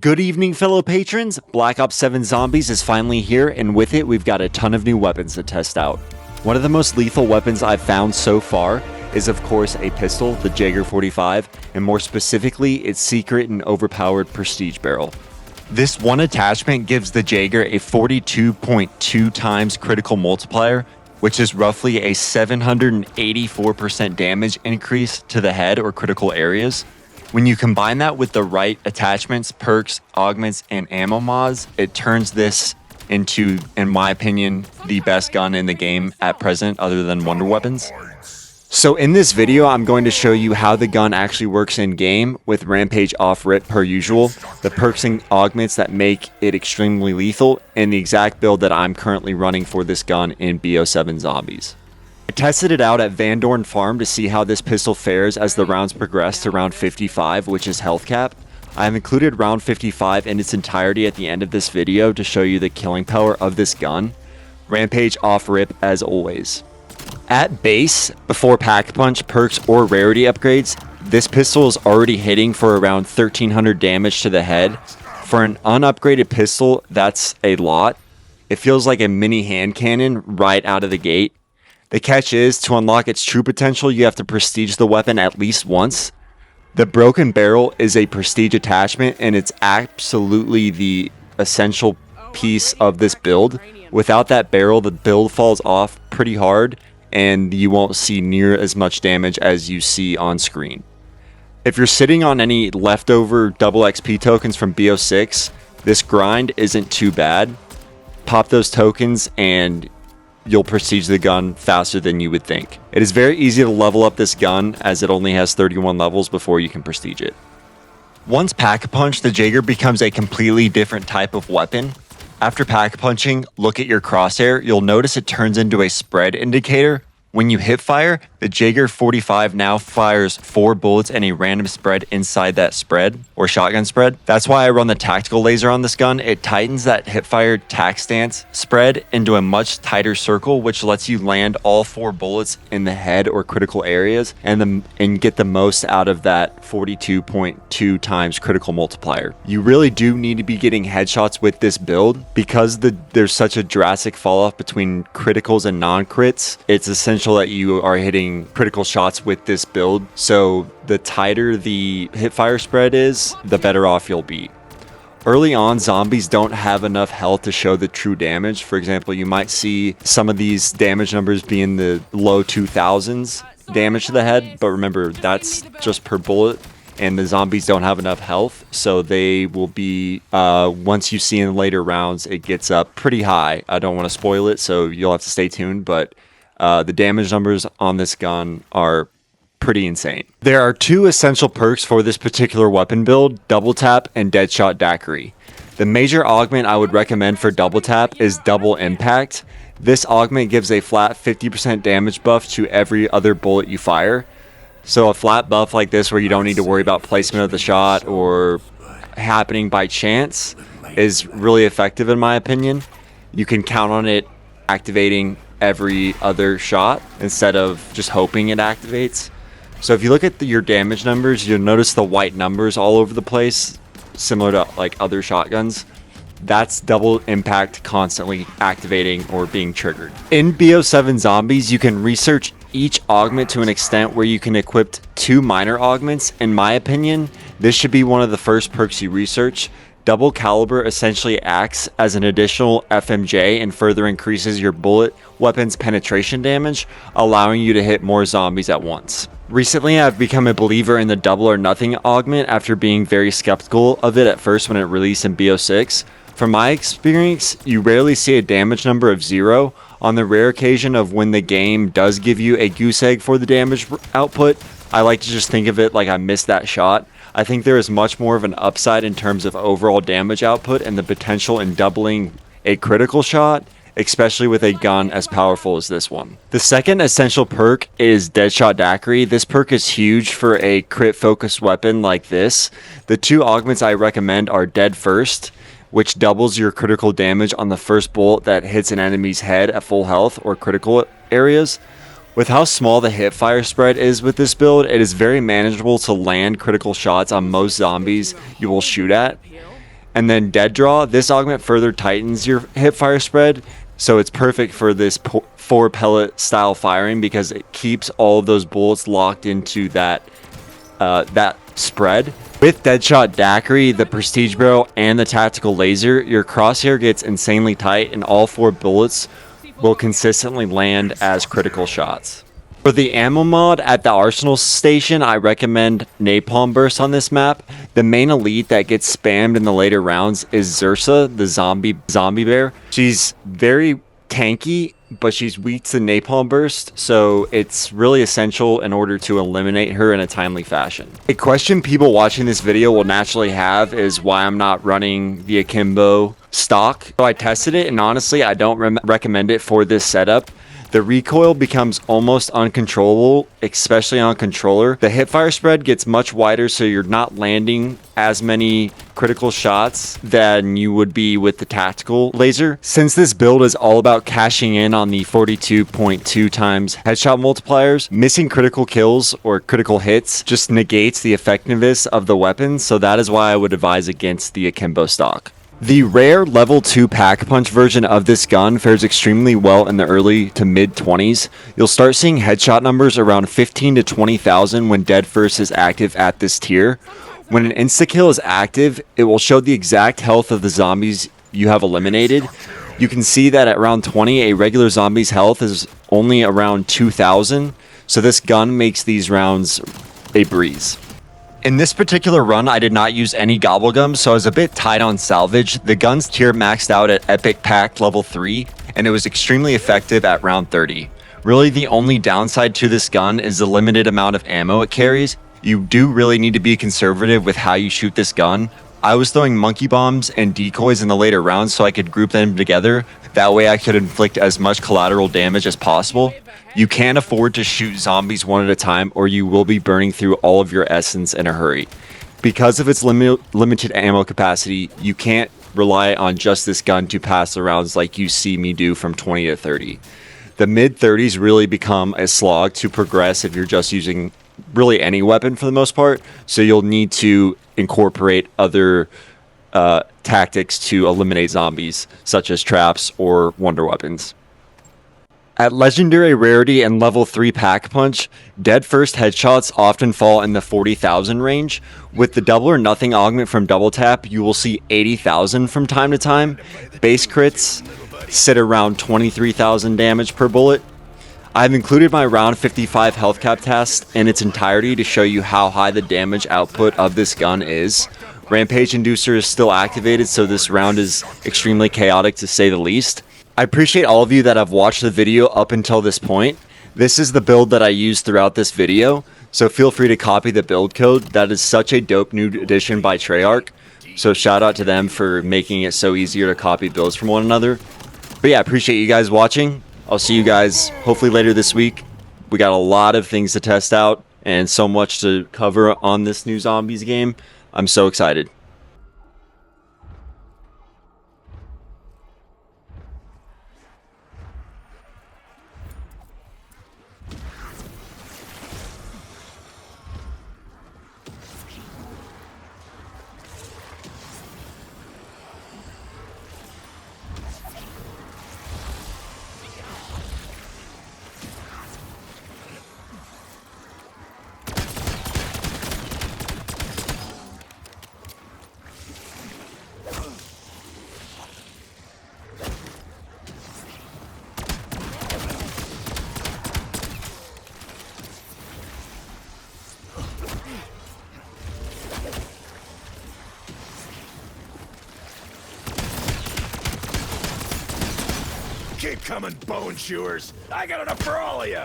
Good evening, fellow patrons. Black Ops 7 Zombies is finally here, and with it, we've got a ton of new weapons to test out. One of the most lethal weapons I've found so far is, of course, a pistol, the Jager 45, and more specifically, its secret and overpowered prestige barrel. This one attachment gives the Jager a 42.2 times critical multiplier, which is roughly a 784% damage increase to the head or critical areas. When you combine that with the right attachments, perks, augments, and ammo mods, it turns this into, in my opinion, the best gun in the game at present other than wonder weapons. So in this video, I'm going to show you how the gun actually works in game with Rampage off rip per usual, the perks and augments that make it extremely lethal, and the exact build that I'm currently running for this gun in BO7 Zombies. I tested it out at Van Dorn Farm to see how this pistol fares as the rounds progress to round 55, which is health cap. I have included round 55 in its entirety at the end of this video to show you the killing power of this gun. Rampage off rip as always. At base, before pack punch, perks, or rarity upgrades, this pistol is already hitting for around 1300 damage to the head. For an unupgraded pistol, that's a lot. It feels like a mini hand cannon right out of the gate. The catch is, to unlock its true potential, you have to prestige the weapon at least once. The broken barrel is a prestige attachment, and it's absolutely the essential piece of this build. Without that barrel, the build falls off pretty hard, and you won't see near as much damage as you see on screen. If you're sitting on any leftover double XP tokens from BO6, this grind isn't too bad. Pop those tokens and you'll prestige the gun faster than you would think. It is very easy to level up this gun as it only has 31 levels before you can prestige it. Once pack punch, the Jager becomes a completely different type of weapon. After pack punching, look at your crosshair. You'll notice it turns into a spread indicator. When you hip fire, the Jager 45 now fires 4 bullets and a random spread inside that spread, or shotgun spread. That's why I run the tactical laser on this gun. It tightens that hip fire tac stance spread into a much tighter circle, which lets you land all 4 bullets in the head or critical areas and get the most out of that 42.2 times critical multiplier. You really do need to be getting headshots with this build because there's such a drastic fall off between criticals and non-crits. It's essential that you are hitting critical shots with this build, so the tighter the hipfire spread is, the better off you'll be. Early on, zombies don't have enough health to show the true damage. For example, you might see some of these damage numbers be in the low 2000s damage to the head, but remember, that's just per bullet, and the zombies don't have enough health, so they will be, once you see in later rounds, it gets up pretty high. I don't want to spoil it, so you'll have to stay tuned, but the damage numbers on this gun are pretty insane. There are 2 essential perks for this particular weapon build, Double Tap and Deadshot Daiquiri. The major augment I would recommend for Double Tap is Double Impact. This augment gives a flat 50% damage buff to every other bullet you fire. So a flat buff like this where you don't need to worry about placement of the shot or happening by chance is really effective in my opinion. You can count on it activating every other shot instead of just hoping it activates. So if you look at your damage numbers, you'll notice the white numbers all over the place, similar to like other shotguns. That's double impact constantly activating or being triggered. In BO7 Zombies, you can research each augment to an extent where you can equip 2 minor augments. In my opinion, this should be one of the first perks you research. Double caliber essentially acts as an additional FMJ and further increases your bullet weapon's penetration damage, allowing you to hit more zombies at once. Recently, I've become a believer in the double or nothing augment after being very skeptical of it at first when it released in BO6. From my experience, you rarely see a damage number of 0. On the rare occasion of when the game does give you a goose egg for the damage output, I like to just think of it like I missed that shot. I think there is much more of an upside in terms of overall damage output and the potential in doubling a critical shot, especially with a gun as powerful as this one. The second essential perk is Deadshot Daiquiri. This perk is huge for a crit focused weapon like this. The 2 augments I recommend are Dead First, which doubles your critical damage on the first bullet that hits an enemy's head at full health or critical areas. With how small the hip fire spread is with this build, it is very manageable to land critical shots on most zombies you will shoot at. And then dead draw, this augment further tightens your hip fire spread, so it's perfect for this 4 pellet style firing because it keeps all of those bullets locked into that spread. With Deadshot Daiquiri, the Prestige Barrel, and the Tactical Laser, your crosshair gets insanely tight and all 4 bullets will consistently land as critical shots. For the ammo mod at the Arsenal station, I recommend Napalm Burst on this map. The main elite that gets spammed in the later rounds is Zursa, the zombie bear. She's very tanky, but she's weak to Napalm Burst, so it's really essential in order to eliminate her in a timely fashion. A question people watching this video will naturally have is why I'm not running the Akimbo stock. So I tested it, and honestly, I don't recommend it for this setup. The recoil becomes almost uncontrollable, especially on controller. The hipfire spread gets much wider, so you're not landing as many critical shots than you would be with the tactical laser. Since this build is all about cashing in on the 42.2 times headshot multipliers, missing critical kills or critical hits just negates the effectiveness of the weapon, so that is why I would advise against the Akimbo stock. The rare level 2 pack-a-punch version of this gun fares extremely well in the early to mid-20s. You'll start seeing headshot numbers around 15 to 20,000 when Dead First is active at this tier. When an insta-kill is active, it will show the exact health of the zombies you have eliminated. You can see that at round 20, a regular zombie's health is only around 2,000, so this gun makes these rounds a breeze. In this particular run, I did not use any gobblegum, so I was a bit tight on salvage. The gun's tier maxed out at Epic Pack level 3, and it was extremely effective at round 30. Really, the only downside to this gun is the limited amount of ammo it carries. You do really need to be conservative with how you shoot this gun. I was throwing monkey bombs and decoys in the later rounds so I could group them together. That way I could inflict as much collateral damage as possible. You can't afford to shoot zombies one at a time or you will be burning through all of your essence in a hurry. Because of its limited ammo capacity, you can't rely on just this gun to pass the rounds like you see me do from 20 to 30. The mid-30s really become a slog to progress if you're just using really any weapon for the most part, so you'll need to incorporate other tactics to eliminate zombies, such as traps or wonder weapons. At legendary rarity and level 3 pack-a-punch, dead first headshots often fall in the 40,000 range. With the double or nothing augment from double tap, you will see 80,000 from time to time. Base crits sit around 23,000 damage per bullet. I've included my round 55 health cap test in its entirety to show you how high the damage output of this gun is. Rampage Inducer is still activated, so this round is extremely chaotic to say the least. I appreciate all of you that have watched the video up until this point. This is the build that I used throughout this video, so feel free to copy the build code. That is such a dope new addition by Treyarch, so shout out to them for making it so easier to copy builds from one another. But yeah, I appreciate you guys watching. I'll see you guys hopefully later this week. We got a lot of things to test out and so much to cover on this new Zombies game. I'm so excited. Keep coming, bone chewers. I got enough for all of you.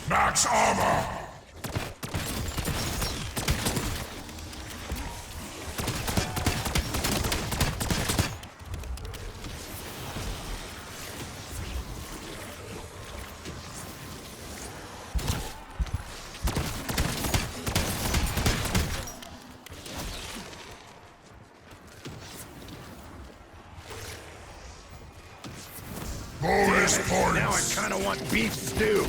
Max armor. Bonus points. Now I kind of want beef stew.